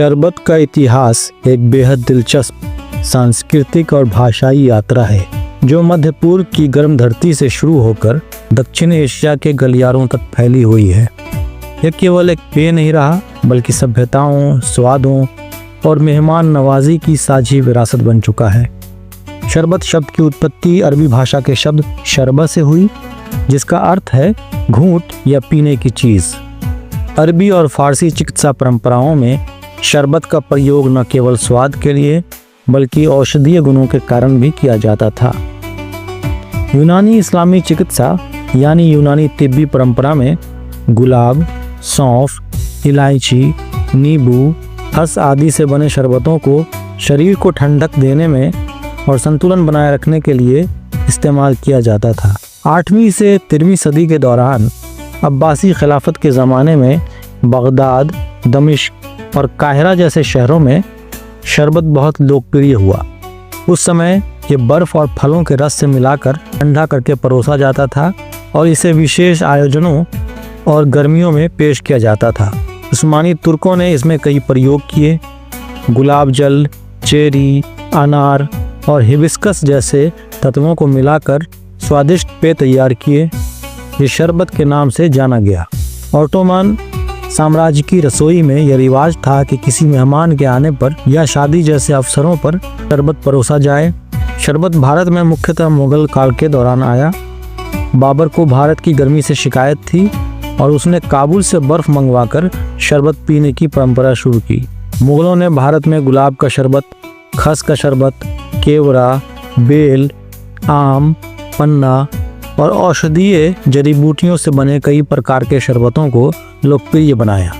शरबत का इतिहास एक बेहद दिलचस्प सांस्कृतिक और भाषाई यात्रा है जो मध्य पूर्व की गर्म धरती से शुरू होकर दक्षिण एशिया के गलियारों तक फैली हुई है। यह केवल एक पेय नहीं रहा बल्कि सभ्यताओं, स्वादों और मेहमान नवाजी की साझी विरासत बन चुका है। शरबत शब्द की उत्पत्ति अरबी भाषा के शब्द शरबा से हुई, जिसका अर्थ है घूंट या पीने की चीज़। अरबी और फारसी चिकित्सा परंपराओं में शरबत का प्रयोग न केवल स्वाद के लिए बल्कि औषधीय गुणों के कारण भी किया जाता था। यूनानी इस्लामी चिकित्सा यानी यूनानी तिब्बी परंपरा में गुलाब, सौंफ, इलायची, नींबू, खस आदि से बने शरबतों को शरीर को ठंडक देने में और संतुलन बनाए रखने के लिए इस्तेमाल किया जाता था। 8वीं से 13वीं सदी के दौरान अब्बासी खिलाफत के ज़माने में बगदाद, दमिश्क और काहिरा जैसे शहरों में शरबत बहुत लोकप्रिय हुआ। उस समय ये बर्फ़ और फलों के रस से मिलाकर ठंडा करके परोसा जाता था और इसे विशेष आयोजनों और गर्मियों में पेश किया जाता था। उस्मानी तुर्कों ने इसमें कई प्रयोग किए। गुलाब जल, चेरी, अनार और हिबिस्कस जैसे तत्वों को मिलाकर स्वादिष्ट पेय तैयार किए। ये शरबत के नाम से जाना गया। ऑटोमन साम्राज्य की रसोई में यह रिवाज था कि किसी मेहमान के आने पर या शादी जैसे अवसरों पर शरबत परोसा जाए। शरबत भारत में मुख्यतः मुगल काल के दौरान आया। बाबर को भारत की गर्मी से शिकायत थी और उसने काबुल से बर्फ़ मंगवाकर शरबत पीने की परंपरा शुरू की। मुगलों ने भारत में गुलाब का शरबत, खस का शरबत, केवड़ा, बेल, आम, पन्ना और औषधीय जड़ी बूटियों से बने कई प्रकार के शरबतों को लोकप्रिय बनाया।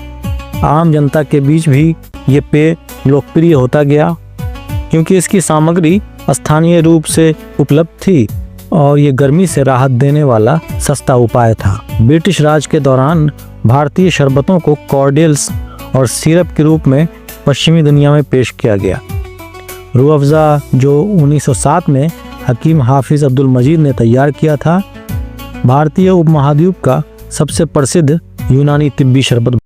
आम जनता के बीच भी ये पेय लोकप्रिय होता गया क्योंकि इसकी सामग्री स्थानीय रूप से उपलब्ध थी और ये गर्मी से राहत देने वाला सस्ता उपाय था। ब्रिटिश राज के दौरान भारतीय शरबतों को कॉर्डियल्स और सिरप के रूप में पश्चिमी दुनिया में पेश किया गया। रूह अफ़ज़ा जो 1907 में हकीम हाफिज़ अब्दुल मजीद ने तैयार किया था, भारतीय उपमहाद्वीप का सबसे प्रसिद्ध यूनानी तिब्बी शरबत